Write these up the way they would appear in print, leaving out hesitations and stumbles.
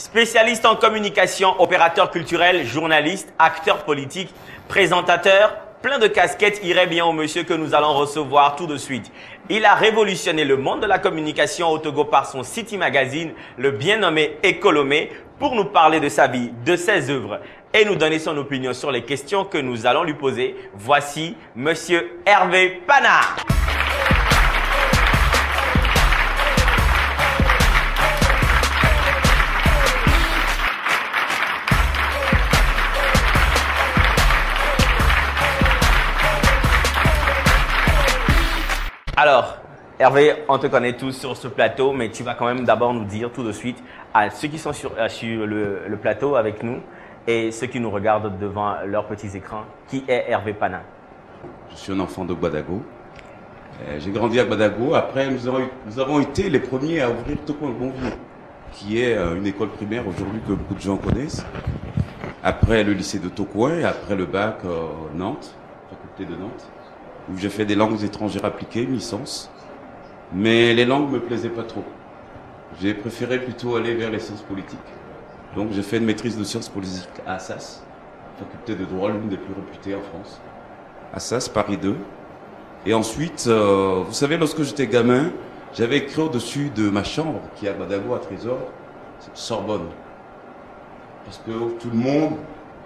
Spécialiste en communication, opérateur culturel, journaliste, acteur politique, présentateur, plein de casquettes irait bien au monsieur que nous allons recevoir tout de suite. Il a révolutionné le monde de la communication au Togo par son City Magazine, le bien nommé Ecolomé, pour nous parler de sa vie, de ses œuvres et nous donner son opinion sur les questions que nous allons lui poser. Voici monsieur Hervé Pana. Alors, Hervé, on te connaît tous sur ce plateau, mais tu vas quand même d'abord nous dire tout de suite à ceux qui sont sur le plateau avec nous et ceux qui nous regardent devant leurs petits écrans, qui est Hervé Pana? Je suis un enfant de Gbadago. J'ai grandi à Gbadago. Après, nous avons été les premiers à ouvrir Toko-Bonvier, qui est une école primaire aujourd'hui que beaucoup de gens connaissent. Après le lycée de Tokouin, après le bac Nantes, faculté de Nantes, où j'ai fait des langues étrangères appliquées, une licence. Mais les langues me plaisaient pas trop. J'ai préféré plutôt aller vers les sciences politiques. Donc j'ai fait une maîtrise de sciences politiques à Assas, faculté de droit, l'une des plus réputées en France. Assas, Paris 2. Et ensuite, vous savez, lorsque j'étais gamin, j'avais écrit au-dessus de ma chambre, qui est à Gbadago, à Trésor, Sorbonne. Parce que tout le monde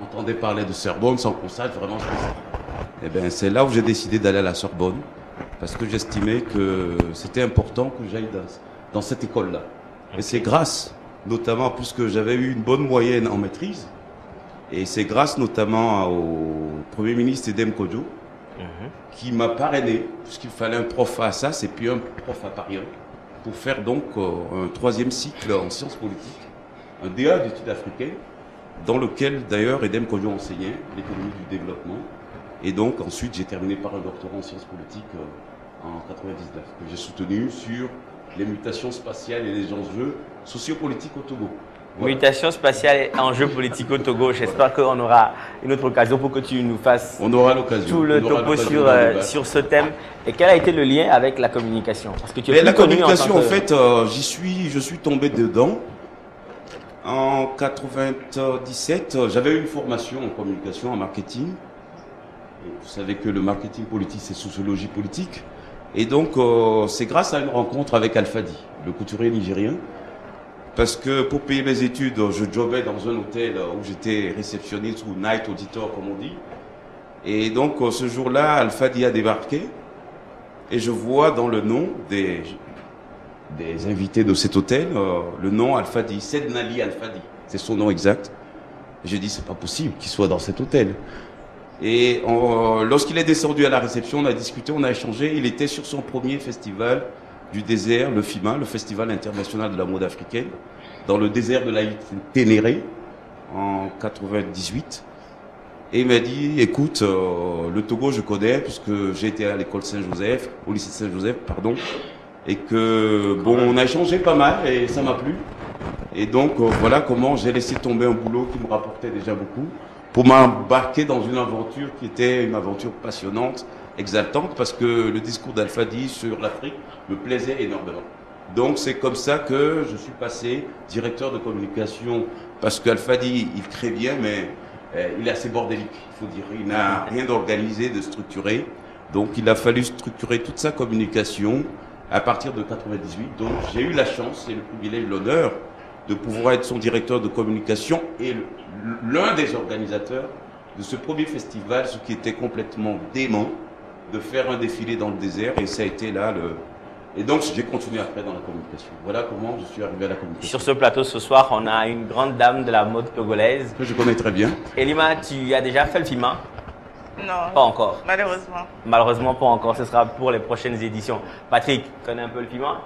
entendait parler de Sorbonne sans qu'on sache vraiment ce que c'est. Eh bien, c'est là où j'ai décidé d'aller à la Sorbonne, parce que j'estimais que c'était important que j'aille dans cette école-là. Et c'est grâce, notamment, puisque j'avais eu une bonne moyenne en maîtrise, et c'est grâce notamment au Premier ministre Edem Kodjo, qui m'a parrainé, puisqu'il fallait un prof à Assas et puis un prof à Paris 1, pour faire donc un troisième cycle en sciences politiques, un DA d'études africaines, dans lequel d'ailleurs Edem Kodjo enseignait l'économie du développement. Et donc ensuite j'ai terminé par un doctorat en sciences politiques en 99, que j'ai soutenu sur les mutations spatiales et les enjeux sociopolitiques au Togo. Voilà. Mutation spatiale et enjeux politiques au Togo. J'espère qu'on aura une autre occasion pour que tu nous fasses tout le topo sur ce thème. Et quel a été le lien avec la communication? Parce que tu es la communication, en fait, je suis tombé dedans. En 97, j'avais eu une formation en communication, en marketing. Et vous savez que le marketing politique, c'est sociologie politique. Et donc, c'est grâce à une rencontre avec Alfadi, le couturier nigérien. Parce que pour payer mes études, je jobbais dans un hôtel où j'étais réceptionniste ou night auditor, comme on dit. Et donc, ce jour-là, Alfadi a débarqué. Et je vois dans le nom des invités de cet hôtel, le nom Alfadi, Sednali Alfadi. C'est son nom exact. Et j'ai dit, c'est pas possible qu'il soit dans cet hôtel. Et lorsqu'il est descendu à la réception, on a discuté, on a échangé. Il était sur son premier festival du désert, le FIMA, le Festival international de la mode africaine, dans le désert de la Ténéré, en 98. Et il m'a dit, écoute, le Togo, je connais, puisque j'ai été à l'école Saint-Joseph, au lycée Saint-Joseph, pardon, et que, bon, on a échangé pas mal, et ça m'a plu. Et donc, voilà comment j'ai laissé tomber un boulot qui me rapportait déjà beaucoup, pour m'embarquer dans une aventure qui était une aventure passionnante, exaltante, parce que le discours d'Alfadi sur l'Afrique me plaisait énormément. Donc c'est comme ça que je suis passé directeur de communication, parce qu'Alfadi, il crée bien, mais il est assez bordélique, il faut dire. Il n'a rien d'organisé, de structuré. Donc il a fallu structurer toute sa communication à partir de 98. Donc j'ai eu la chance et le privilège, l'honneur de pouvoir être son directeur de communication et l'un des organisateurs de ce premier festival, ce qui était complètement dément, de faire un défilé dans le désert, et ça a été là Et donc j'ai continué après dans la communication. Voilà comment je suis arrivé à la communication. Sur ce plateau ce soir, on a une grande dame de la mode togolaise. Que je connais très bien. Elima, tu as déjà fait le FIMA? Non. Pas encore. Malheureusement. Malheureusement pas encore, ce sera pour les prochaines éditions. Patrick, tu connais un peu le FIMA?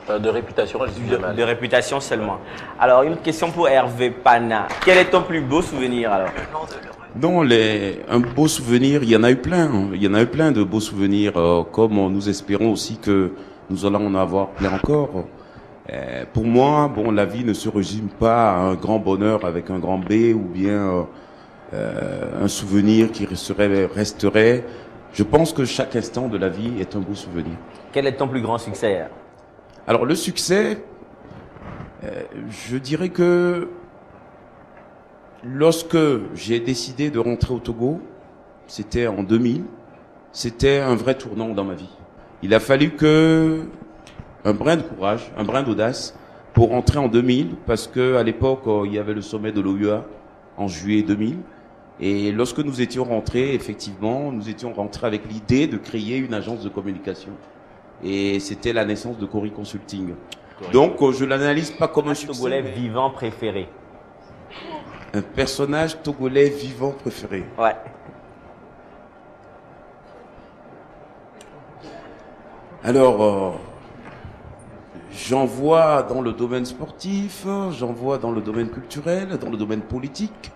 De réputation, je dis mal. De réputation seulement. Alors, une question pour Hervé Pana. Quel est ton plus beau souvenir alors? Non, un beau souvenir, il y en a eu plein. Il y en a eu plein de beaux souvenirs, comme nous espérons aussi que nous allons en avoir plein encore. Pour moi, bon, la vie ne se résume pas à un grand bonheur avec un grand B ou bien un souvenir qui resterait. Je pense que chaque instant de la vie est un beau souvenir. Quel est ton plus grand succès? Alors le succès, Je dirais que lorsque j'ai décidé de rentrer au Togo, c'était en 2000, c'était un vrai tournant dans ma vie. Il a fallu que un brin de courage, un brin d'audace pour rentrer en 2000, parce que à l'époque, il y avait le sommet de l'OUA en juillet 2000. Et lorsque nous étions rentrés, effectivement, nous étions rentrés avec l'idée de créer une agence de communication. Et c'était la naissance de Cori Consulting. Donc, je l'analyse pas comme un succès. Togolais vivant préféré. Un personnage togolais vivant préféré. Ouais. Alors, j'en vois dans le domaine sportif, j'en vois dans le domaine culturel, dans le domaine politique.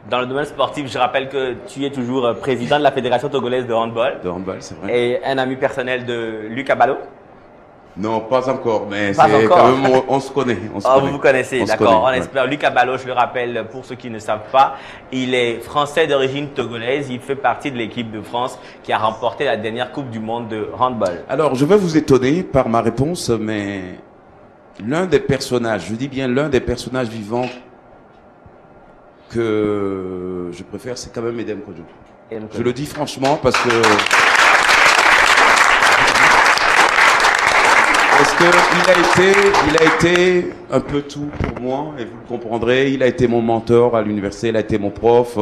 Dans le domaine sportif, je rappelle que tu es toujours président de la Fédération togolaise de handball. De handball, c'est vrai. Et un ami personnel de Lucas Ballot. Non, pas encore, mais Pas c'est encore. quand même, on se connaît. Vous vous connaissez, d'accord. On ouais. espère. Lucas Ballot, je le rappelle pour ceux qui ne savent pas, il est français d'origine togolaise. Il fait partie de l'équipe de France qui a remporté la dernière Coupe du Monde de handball. Alors, je vais vous étonner par ma réponse, mais l'un des personnages, je dis bien l'un des personnages vivants que je préfère, c'est quand même Edem Kodjo. Je le dis franchement parce que il a été un peu tout pour moi, et vous le comprendrez. Il a été mon mentor à l'université, il a été mon prof.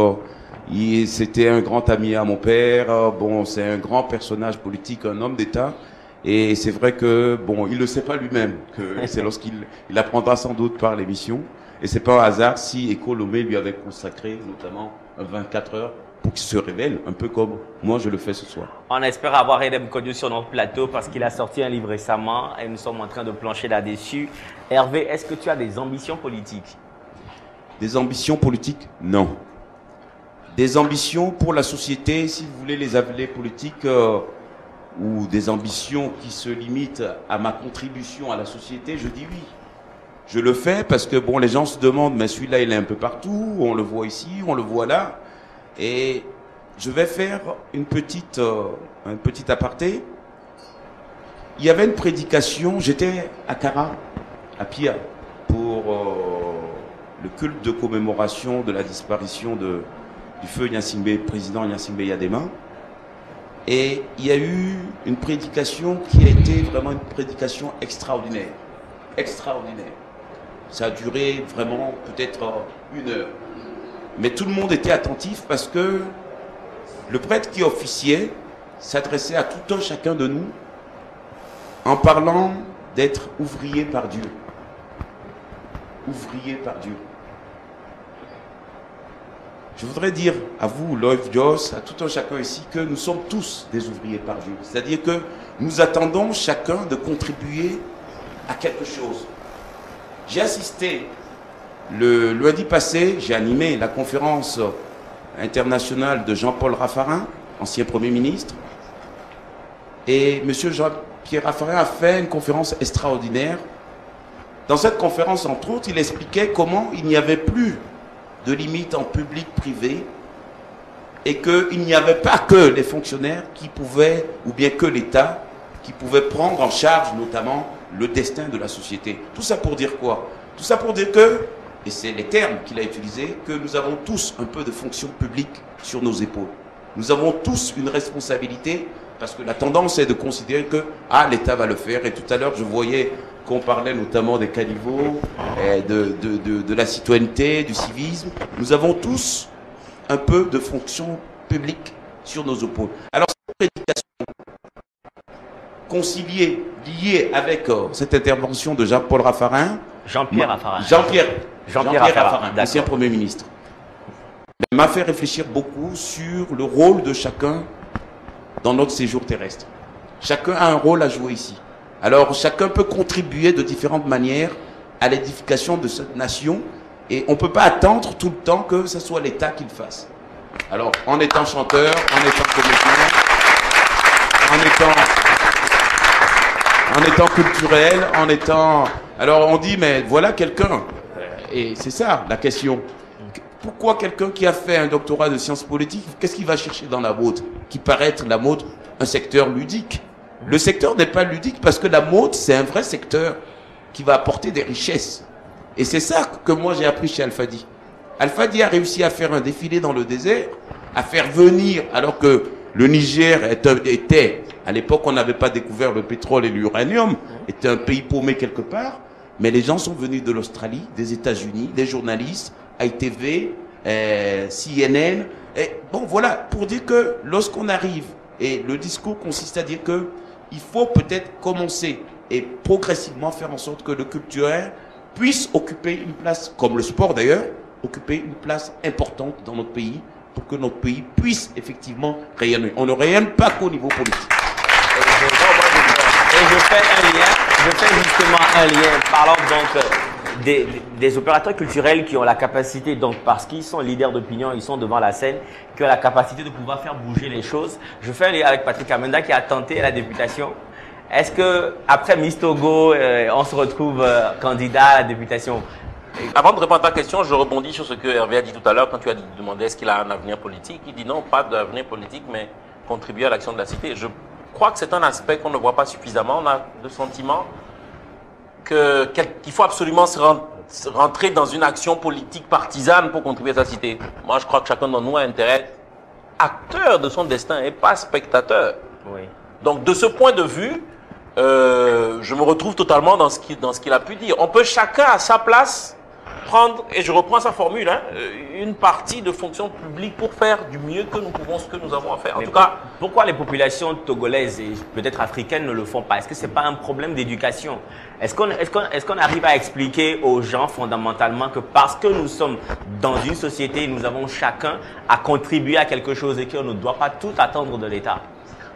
C'était un grand ami à mon père. Bon, c'est un grand personnage politique, un homme d'État. Et c'est vrai que, bon, il ne le sait pas lui-même, que c'est lorsqu'il apprendra sans doute par l'émission. Et c'est pas un hasard si Éco Lomé lui avait consacré notamment 24 heures pour qu'il se révèle, un peu comme moi je le fais ce soir. On espère avoir Edem Kodjo sur notre plateau parce qu'il a sorti un livre récemment et nous sommes en train de plancher là-dessus. Hervé, est-ce que tu as des ambitions politiques? Des ambitions politiques? Non. Des ambitions pour la société, si vous voulez les appeler politiques, ou des ambitions qui se limitent à ma contribution à la société, je dis oui. Je le fais parce que bon, les gens se demandent, mais celui-là il est un peu partout, on le voit ici, on le voit là. Et je vais faire un petit aparté. Il y avait une prédication, j'étais à Kara, à Pia, pour le culte de commémoration de la disparition du feu Gnassingbé, président Gnassingbé Yadema. Et il y a eu une prédication qui a été vraiment une prédication extraordinaire. Extraordinaire. Ça a duré vraiment peut-être 1 heure. Mais tout le monde était attentif parce que le prêtre qui officiait s'adressait à tout un chacun de nous en parlant d'être ouvrier par Dieu. Ouvrier par Dieu. Je voudrais dire à vous, Loïf Joss, à tout un chacun ici, que nous sommes tous des ouvriers par Dieu. C'est-à-dire que nous attendons chacun de contribuer à quelque chose. J'ai assisté le lundi passé, j'ai animé la conférence internationale de Jean-Paul Raffarin, ancien Premier ministre. Et M. Jean-Pierre Raffarin a fait une conférence extraordinaire. Dans cette conférence, entre autres, il expliquait comment il n'y avait plus de limite en public-privé et qu'il n'y avait pas que les fonctionnaires qui pouvaient, ou bien que l'État, qui pouvait prendre en charge notamment le destin de la société. Tout ça pour dire quoi? Tout ça pour dire que, et c'est les termes qu'il a utilisés, que nous avons tous un peu de fonction publique sur nos épaules. Nous avons tous une responsabilité parce que la tendance est de considérer que l'État va le faire. Et tout à l'heure, je voyais qu'on parlait notamment des caniveaux, de la citoyenneté, du civisme. Nous avons tous un peu de fonction publique sur nos épaules. Alors, cette prédication conciliée, liée avec cette intervention de Jean-Paul Raffarin, Jean-Pierre Raffarin. Jean-Pierre Raffarin, ancien Premier ministre, m'a fait réfléchir beaucoup sur le rôle de chacun dans notre séjour terrestre. Chacun a un rôle à jouer ici. Alors, chacun peut contribuer de différentes manières à l'édification de cette nation et on ne peut pas attendre tout le temps que ce soit l'État qui le fasse. Alors, en étant chanteur, en étant comédien, en étant culturel, en étant... Alors, on dit, mais voilà quelqu'un. Et c'est ça, la question. Pourquoi quelqu'un qui a fait un doctorat de sciences politiques, qu'est-ce qu'il va chercher dans la mode? Qui paraît être la mode, un secteur ludique. Le secteur n'est pas ludique parce que la mode, c'est un vrai secteur. qui va apporter des richesses. Et c'est ça que moi j'ai appris chez Alfadi. Alfadi a réussi à faire un défilé dans le désert, à faire venir, alors que le Niger était, à l'époque on n'avait pas découvert le pétrole et l'uranium, était un pays paumé quelque part, mais les gens sont venus de l'Australie, des États-Unis, des journalistes, ITV, CNN, et bon voilà, pour dire que lorsqu'on arrive, et le discours consiste à dire que il faut peut-être commencer et progressivement faire en sorte que le culturel puisse occuper une place, comme le sport d'ailleurs, occuper une place importante dans notre pays pour que notre pays puisse effectivement rayonner. On ne rayonne pas qu'au niveau politique. Et je fais justement un lien, parlant donc des opérateurs culturels qui ont la capacité, donc parce qu'ils sont leaders d'opinion, ils sont devant la scène, qui ont la capacité de pouvoir faire bouger les choses. Je fais un lien avec Patrick Amenda qui a tenté la députation. Est-ce que après Miss Togo, on se retrouve candidat à la députation? Avant de répondre à ta question, je rebondis sur ce que Hervé a dit tout à l'heure quand tu as demandé est-ce qu'il a un avenir politique. Il dit non, pas d'avenir politique, mais contribuer à l'action de la cité. Je crois que c'est un aspect qu'on ne voit pas suffisamment. On a le sentiment qu'il faut absolument rentrer dans une action politique partisane pour contribuer à sa cité. Moi, je crois que chacun d'entre nous a intérêt à être acteur de son destin et pas spectateur. Oui. Donc, de ce point de vue, je me retrouve totalement dans ce qu'il a pu dire. On peut chacun à sa place prendre, et je reprends sa formule, une partie de fonction publique pour faire du mieux que nous pouvons, ce que nous avons à faire. En tout cas, pourquoi les populations togolaises et peut-être africaines ne le font pas? Est-ce que c'est pas un problème d'éducation? Est-ce qu'on arrive à expliquer aux gens fondamentalement que parce que nous sommes dans une société, nous avons chacun à contribuer à quelque chose et qu'on ne doit pas tout attendre de l'État?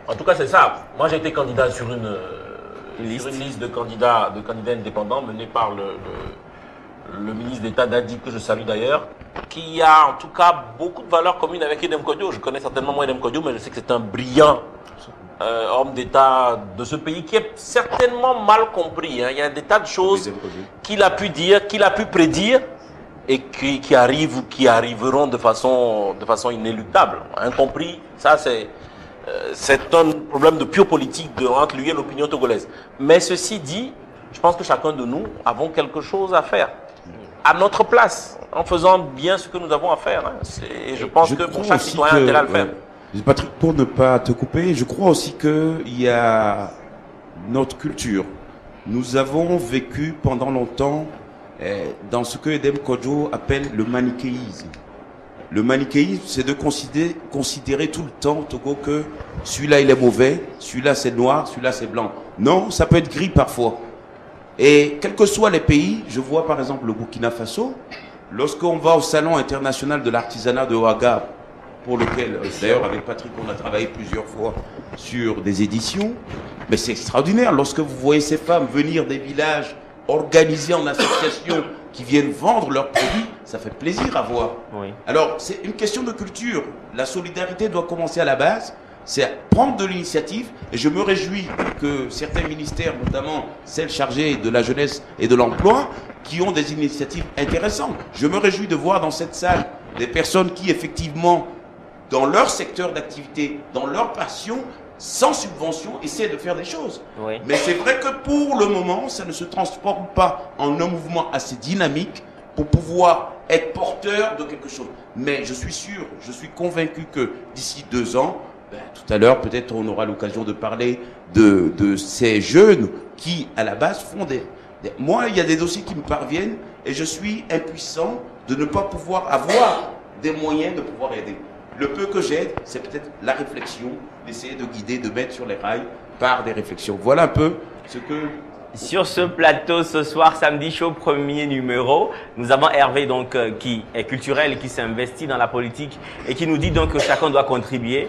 En tout cas, c'est ça. Moi, j'ai été candidat sur une liste de candidats indépendants menée par le ministre d'État Dadi, que je salue d'ailleurs, qui a en tout cas beaucoup de valeurs communes avec Edem Kodio. Je connais certainement moins Edem Kodio, mais je sais que c'est un brillant homme d'État de ce pays qui est certainement mal compris. Il y a des tas de choses qu'il a pu dire, qu'il a pu prédire et qui arrivent ou qui arriveront de façon inéluctable. Incompris, ça c'est un problème de pure politique entre lui et l'opinion togolaise. Mais ceci dit, je pense que chacun de nous avons quelque chose à faire à notre place, en faisant bien ce que nous avons à faire. Et je pense que pour chaque citoyen a intérêt à le faire. Patrick, pour ne pas te couper, je crois aussi qu'il y a notre culture. Nous avons vécu pendant longtemps dans ce que Edem Kojo appelle le manichéisme. Le manichéisme, c'est de considérer tout le temps, Togo, que celui-là il est mauvais, celui-là c'est noir, celui-là c'est blanc. Non, ça peut être gris parfois. Et quels que soient les pays, je vois par exemple le Burkina Faso, lorsqu'on va au Salon international de l'artisanat de Ouaga, pour lequel, d'ailleurs avec Patrick, on a travaillé plusieurs fois sur des éditions, mais c'est extraordinaire. Lorsque vous voyez ces femmes venir des villages, organisés en association, qui viennent vendre leurs produits, ça fait plaisir à voir. Oui. Alors, c'est une question de culture. La solidarité doit commencer à la base. C'est prendre de l'initiative, et je me réjouis que certains ministères, notamment celles chargées de la jeunesse et de l'emploi, qui ont des initiatives intéressantes. Je me réjouis de voir dans cette salle des personnes qui, effectivement, dans leur secteur d'activité, dans leur passion, sans subvention, essaient de faire des choses. Oui. Mais c'est vrai que pour le moment, ça ne se transforme pas en un mouvement assez dynamique pour pouvoir être porteur de quelque chose. Mais je suis sûr, je suis convaincu que d'ici 2 ans, tout à l'heure, peut-être on aura l'occasion de parler de ces jeunes qui, à la base, font Moi, il y a des dossiers qui me parviennent et je suis impuissant de ne pas pouvoir avoir des moyens de pouvoir aider. Le peu que j'aide, c'est peut-être la réflexion, d'essayer de guider, de mettre sur les rails par des réflexions. Voilà un peu ce que... Sur ce plateau, ce soir, samedi chaud, premier numéro, nous avons Hervé donc, qui est culturel, qui s'investit dans la politique et qui nous dit donc que chacun doit contribuer.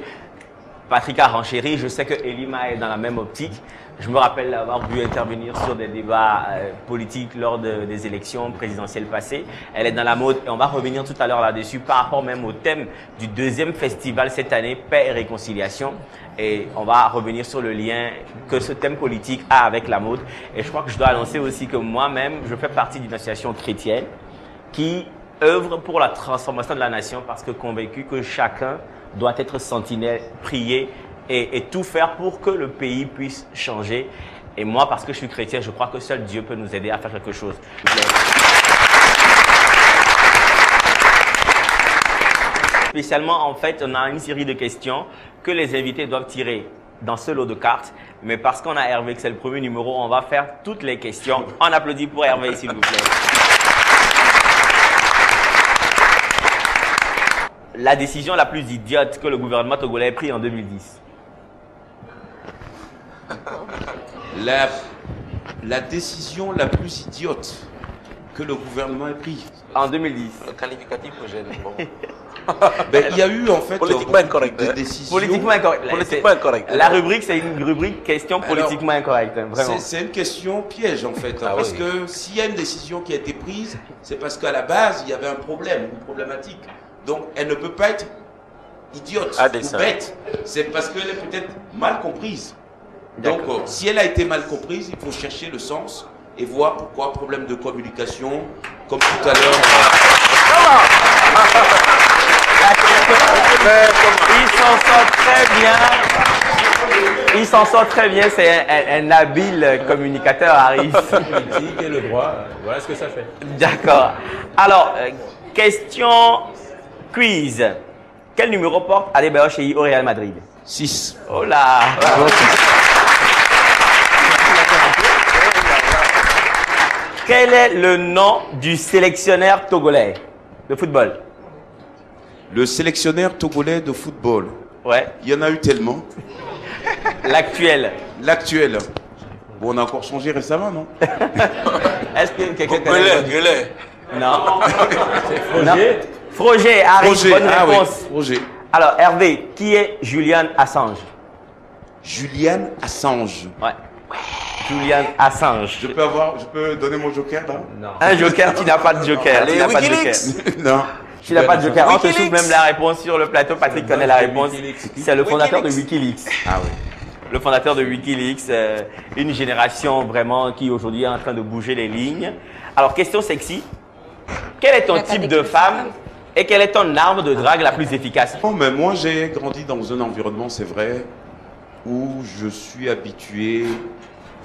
Patrick a renchéri, je sais que Elima est dans la même optique. Je me rappelle avoir dû intervenir sur des débats politiques lors des élections présidentielles passées. Elle est dans la mode et on va revenir tout à l'heure là-dessus par rapport même au thème du 2e festival cette année, Paix et Réconciliation. Et on va revenir sur le lien que ce thème politique a avec la mode. Et je crois que je dois annoncer aussi que moi-même, je fais partie d'une association chrétienne qui œuvre pour la transformation de la nation parce que convaincu que chacun doit être sentinelle, prier et tout faire pour que le pays puisse changer. Et moi, parce que je suis chrétien, je crois que seul Dieu peut nous aider à faire quelque chose. Spécialement, en fait, on a une série de questions que les invités doivent tirer dans ce lot de cartes. Mais parce qu'on a Hervé, que c'est le premier numéro, on va faire toutes les questions. On applaudit pour Hervé, s'il vous plaît. La décision la plus idiote que le gouvernement togolais ait prise en 2010. La décision la plus idiote que le gouvernement ait prise. En 2010. Le qualificatif que j'ai. Bon. Ben, il y a eu en fait Politiquement incorrect, des hein. décisions. Politiquement incorrect. Politiquement incorrect. La rubrique, c'est une rubrique question politiquement incorrecte. Hein, vraiment. C'est une question piège en fait. Ah parce oui. que s'il y a une décision qui a été prise, c'est parce qu'à la base, il y avait un problème, une problématique. Donc elle ne peut pas être idiote À ou dessein. bête. C'est parce qu'elle est peut-être mal comprise. Donc si elle a été mal comprise, il faut chercher le sens et voir pourquoi problème de communication, comme tout à l'heure. Il s'en sort très bien. Il s'en sort très bien. C'est un habile communicateur, Harris. Politique et le droit, voilà ce que ça fait. D'accord. Alors, question quiz. Quel numéro porte Adebayor Sheyi au Real Madrid? 6. Oh là. Quel est le nom du sélectionneur togolais de football? Le sélectionneur togolais de football. Ouais. Il y en a eu tellement. L'actuel. L'actuel. Bon, on a encore changé récemment, non? Est-ce que quelqu'un connaît? Gueulet. Non. Roger, Froger, Harris, bonne ah oui, réponse. Roger. Alors, Hervé, qui est Julian Assange? Julian Assange. Ouais. Julian Assange. Je peux donner mon joker là? non. Un joker, tu n'as pas de joker. Allez, Tu n'as pas de Wikileaks. joker. Non. Tu n'as pas de joker. On te Wikileaks. souffle même la réponse sur le plateau. Patrick connaît la réponse. C'est le fondateur de Wikileaks. Ah oui. Le fondateur de Wikileaks, une génération vraiment qui aujourd'hui est en train de bouger les lignes. Alors, question sexy. Quel est ton type de femme et quelle est ton arme de drague la plus efficace? Non, mais moi j'ai grandi dans un environnement, c'est vrai, où je suis habitué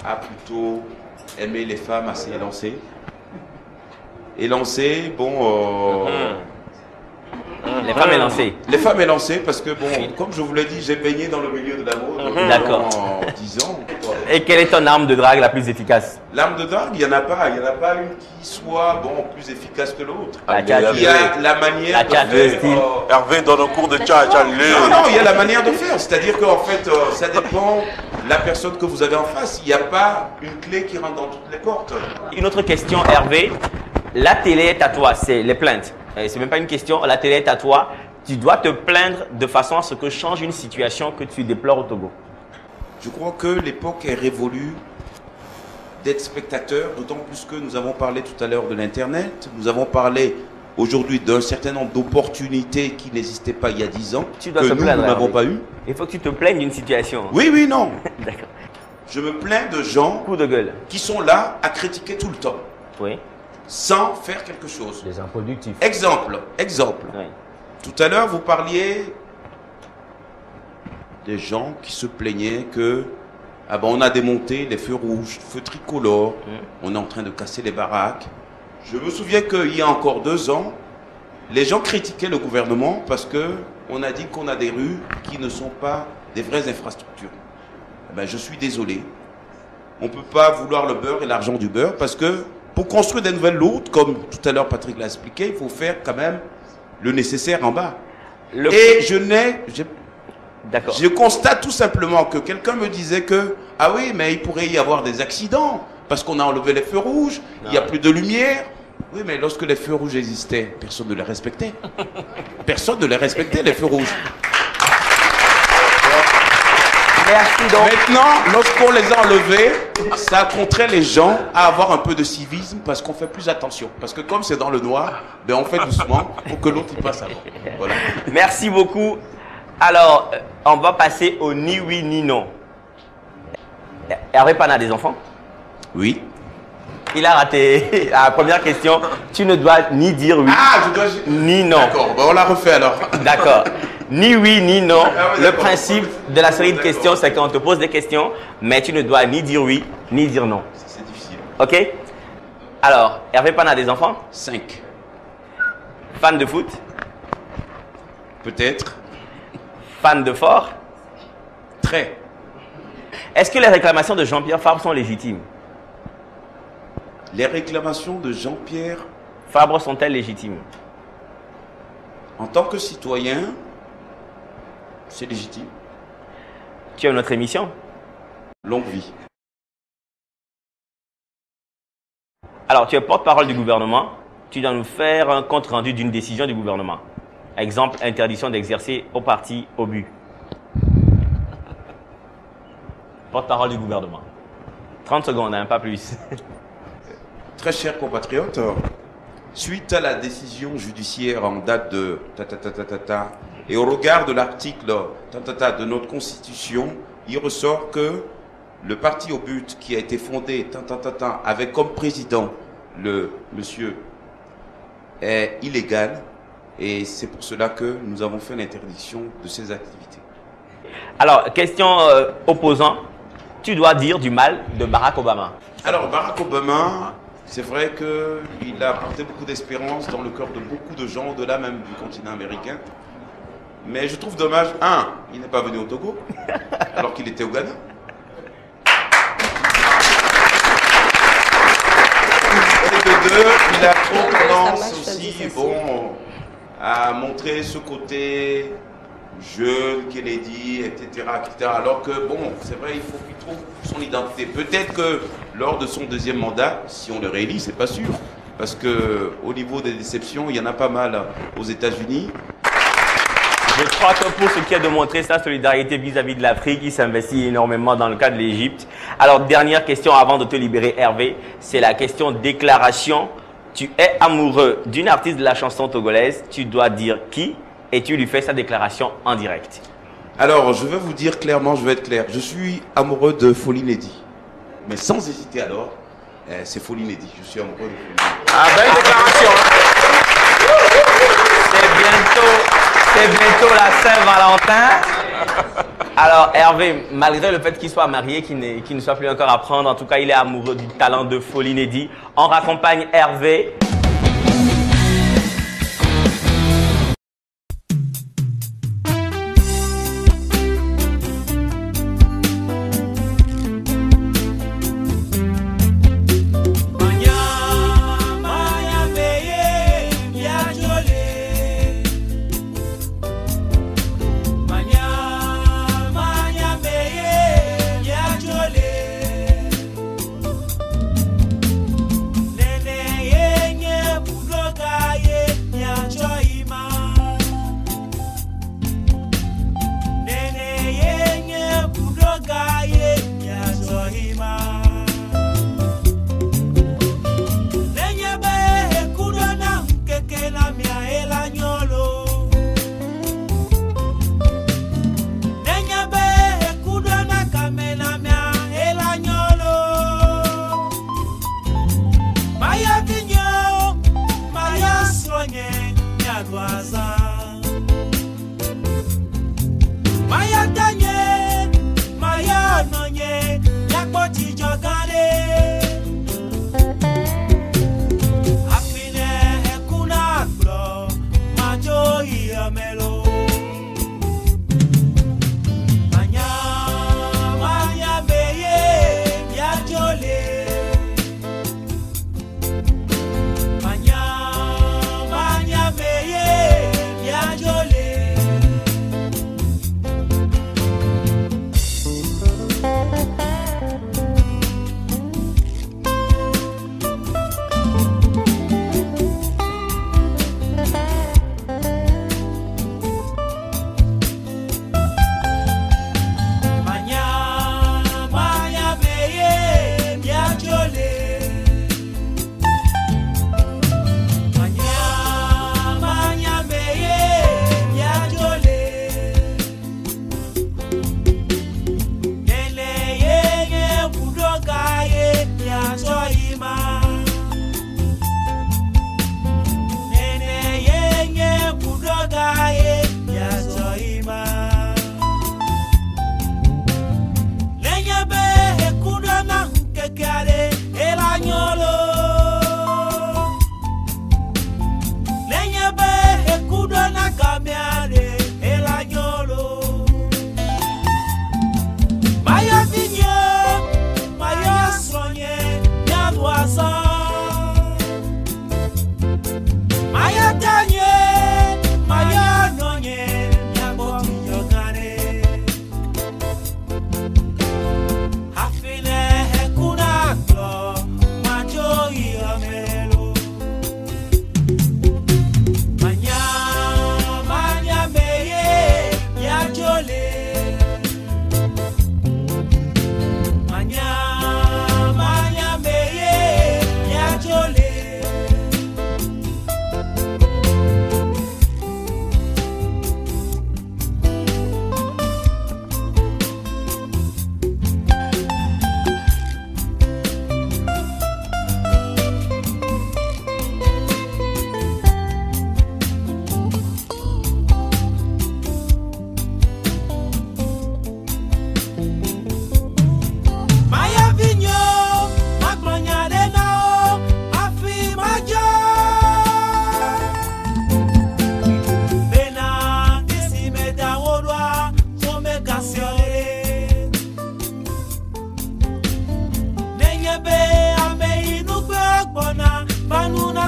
à plutôt aimer les femmes assez élancées. Élancées, bon... Les femmes élancées. Les femmes élancées, parce que bon, comme je vous l'ai dit, j'ai baigné dans le milieu de la mode D'accord. pendant 10 ans. Et quelle est ton arme de drague la plus efficace? L'arme de drague, il n'y en a pas. Il n'y en a pas une qui soit bon, plus efficace que l'autre. La Il y a la manière La de carte de faire. style. Hervé donne un cours de tcha. Non, il y a la manière de faire. C'est-à-dire qu'en fait, ça dépend de la personne que vous avez en face. Il n'y a pas une clé qui rentre dans toutes les portes. Une autre question, Hervé. La télé est à toi, c'est les plaintes. C'est même pas une question, la télé est à toi. Tu dois te plaindre de façon à ce que change une situation que tu déplores au Togo. Je crois que l'époque est révolue d'être spectateur, d'autant plus que nous avons parlé tout à l'heure de l'Internet. Nous avons parlé aujourd'hui d'un certain nombre d'opportunités qui n'existaient pas il y a 10 ans, Tu dois que te nous plaindre, n'avons Hervé. pas eu. Il faut que tu te plaignes d'une situation. Oui, non. D'accord. Je me plains de gens Coup de gueule. qui sont là à critiquer tout le temps, Oui. sans faire quelque chose. Des improductifs. Exemple. Oui. Tout à l'heure, vous parliez des gens qui se plaignaient que on a démonté les feux rouges, feux tricolores, on est en train de casser les baraques. Je me souviens qu'il y a encore 2 ans, les gens critiquaient le gouvernement parce que on a dit qu'on a des rues qui ne sont pas des vraies infrastructures. Je suis désolé. On ne peut pas vouloir le beurre et l'argent du beurre parce que pour construire des nouvelles routes, comme tout à l'heure Patrick l'a expliqué, il faut faire quand même le nécessaire en bas. Et D'accord. je constate tout simplement que quelqu'un me disait que, ah oui, mais il pourrait y avoir des accidents, parce qu'on a enlevé les feux rouges, il n'y a plus de lumière. Oui, mais lorsque les feux rouges existaient, personne ne les respectait. Personne ne les respectait, les feux rouges. Merci donc. Maintenant, lorsqu'on les a enlevés, ça contraint les gens à avoir un peu de civisme parce qu'on fait plus attention. Parce que comme c'est dans le noir, on fait doucement pour que l'autre y passe avant. Voilà. Merci beaucoup. Alors, on va passer au ni oui ni non. Hervé Pana a des enfants? Oui. Il a raté la première question. Tu ne dois ni dire oui, Ah, je dois... ni non. D'accord, on la refait alors. D'accord. ni oui ni non. Le principe de la série de questions, c'est qu'on te pose des questions, mais tu ne dois ni dire oui, ni dire non. C'est difficile. Ok? Alors, Hervé Pan a des enfants? 5. Fan de foot? Peut-être. Fan de fort? Très. Est-ce que les réclamations de Jean-Pierre Fabre sont légitimes? Les réclamations de Jean-Pierre, Fabre sont-elles légitimes? en tant que citoyen, c'est légitime. Tu as notre émission? Longue vie. Alors, tu es porte-parole du gouvernement. Tu dois nous faire un compte-rendu d'une décision du gouvernement. Exemple, interdiction d'exercer au parti au but. Porte-parole du gouvernement. 30 secondes, hein, pas plus. Très chers compatriotes, suite à la décision judiciaire en date de et au regard de l'article de notre Constitution, il ressort que le parti au but qui a été fondé avec comme président le monsieur est illégal et c'est pour cela que nous avons fait l'interdiction de ces activités. Alors, question opposant. Tu dois dire du mal de Barack Obama. Alors, Barack Obama, c'est vrai qu'il a apporté beaucoup d'espérance dans le cœur de beaucoup de gens, au-delà même du continent américain. Mais je trouve dommage, il n'est pas venu au Togo, alors qu'il était au Ghana. Et de deux, il a trop tendance aussi, à montrer ce côté jeune, Kennedy, etc., alors que, c'est vrai, il faut qu'il trouve son identité. Peut-être que lors de son deuxième mandat, si on le réélit, c'est pas sûr. Parce que au niveau des déceptions, il y en a pas mal aux États-Unis. Je crois que pour ce qui est de montrer sa solidarité vis-à-vis de l'Afrique, il s'investit énormément dans le cas de l'Égypte. Alors, dernière question avant de te libérer, Hervé, c'est la question déclaration. Tu es amoureux d'une artiste de la chanson togolaise, tu dois dire qui et tu lui fais sa déclaration en direct. Alors, je vais vous dire clairement, je vais être clair. Je suis amoureux de Folie Neddy. Mais sans hésiter alors, c'est Folie Neddy. Je suis amoureux de Folie Neddy. Ah, belle déclaration. C'est bientôt la Saint-Valentin. Alors, Hervé, malgré le fait qu'il soit marié, qu'il ne soit plus encore à prendre, en tout cas, il est amoureux du talent de Folie Neddy. On raccompagne Hervé. Nene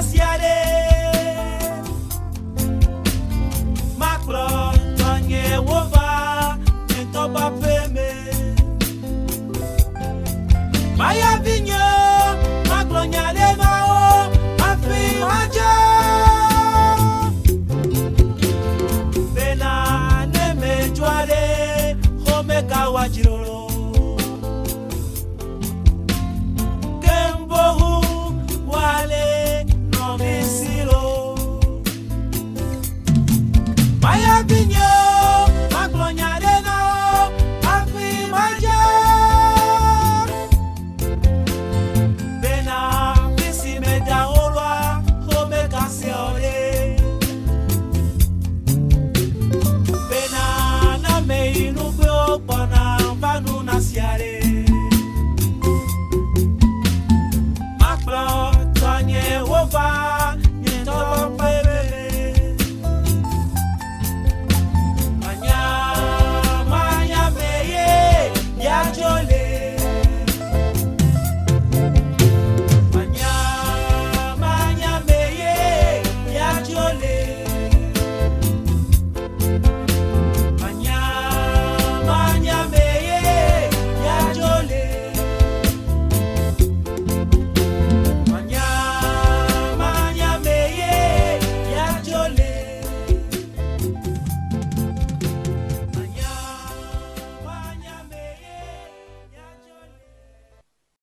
nasiale Macron Tanye Wova Nentoba Peme Maya Vigno Macron Nyale Mao Afi Haja Bena Neme Joale Homeka Wajirolo Wale no misilo Maya Vigno Maglonya Deno Afi Maja Bena Bisi Meda Olwa Home Kasiole Bena Na Meinu Beopana Vanu Nasiare Tanye Wova, Nyentoba Peme Manya Meye, Yajole Manya Meye, Yajole Manya Meye, Yajole